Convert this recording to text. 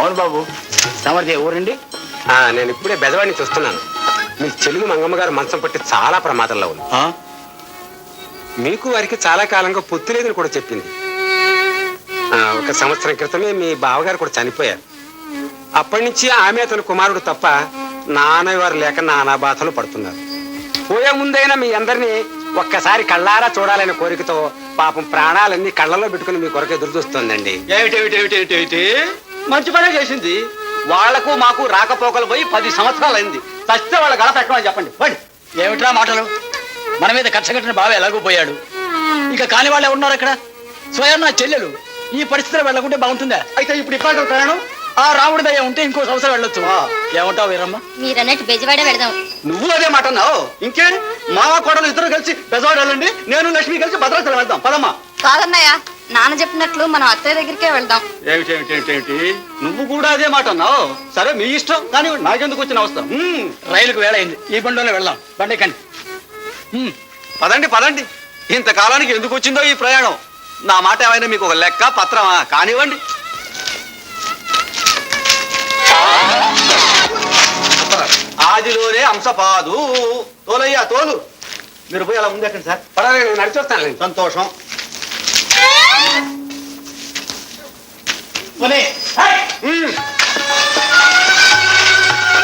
అవును బాబు, తమరిది ఊరండి? నేను ఇప్పుడే బెదవాడిని చూస్తున్నాను. మీ చెల్లి మంగమ్మ గారు మంచం పట్టి చాలా ప్రమాదంలో ఉంది. మీకు వారికి చాలా కాలంగా పొత్తు లేదని కూడా చెప్పింది. 1 సంవత్సరం క్రితమే మీ బావగారు కూడా చనిపోయారు. అప్పటి నుంచి ఆమె అతని కుమారుడు తప్ప నాన్నవారు లేక నానా బాధలు పడుతున్నారు. పోయే ముందైనా మీ అందరినీ ఒక్కసారి కళ్ళారా చూడాలనే కోరికతో పాపం ప్రాణాలన్నీ కళ్ళలో పెట్టుకుని మీ కొరకు ఎదురు చూస్తుందండి. ఏమిటి మంచి పనే చేసింది. వాళ్లకు మాకు రాకపోకలు పోయి 10 సంవత్సరాలు అయింది. చస్తే వాళ్ళ గడప ఎక్కమని చెప్పండి. పండి. ఏమిట్రా మాటలు? మన మీద కట్టగట్టిన బావ ఎలాగో పోయాడు, ఇంకా కాని వాళ్ళే ఉన్నారు అక్కడ. స్వయం నా చెల్లెలు ఈ పరిస్థితిలో వెళ్ళకుంటే బాగుంటుందా? అయితే ఇప్పుడు ఇక్కడ ప్రయాణం ఆ రాముడి దయ ఉంటే ఇంకో సంవత్సరం వెళ్ళొచ్చు. ఏమంటావు వీరమ్మ? మీరన్నట్టు బెజవాడే వెళదాం. నువ్వు అదే మాట అన్నావు. ఇంకే మా కోడలు ఇద్దరు కలిసి బెజవాడ వెళ్ళండి, నేను లక్ష్మి కలిసి భద్రాచలం వెళ్దాం. పదమ్మా. కాదన్నయ్య, నాన్న చెప్పినట్లు మనం అత్తయ్య దగ్గరికే వెళ్దాం. ఏమిటి నువ్వు కూడా అదే మాట అన్నావు. సరే మీ ఇష్టం, కానీ నాకెందుకు వచ్చిన అవసరం? రైలుకు వేళ అయింది, ఈ బండిలోనే వెళ్దాం. బండి కండి. పదండి. ఇంతకాలానికి ఎందుకు వచ్చిందో ఈ ప్రయాణం? నా మాట ఏమైనా మీకు ఒక లెక్క పత్రమా? కానివ్వండి. ఆదిలోనే అంశపాదు. తోలయ్యా తోలు. మీరు పోయి అలా ముందెక్కండి సార్. పర్వాలేదు, నేను నడిచొస్తాను. సంతోషం.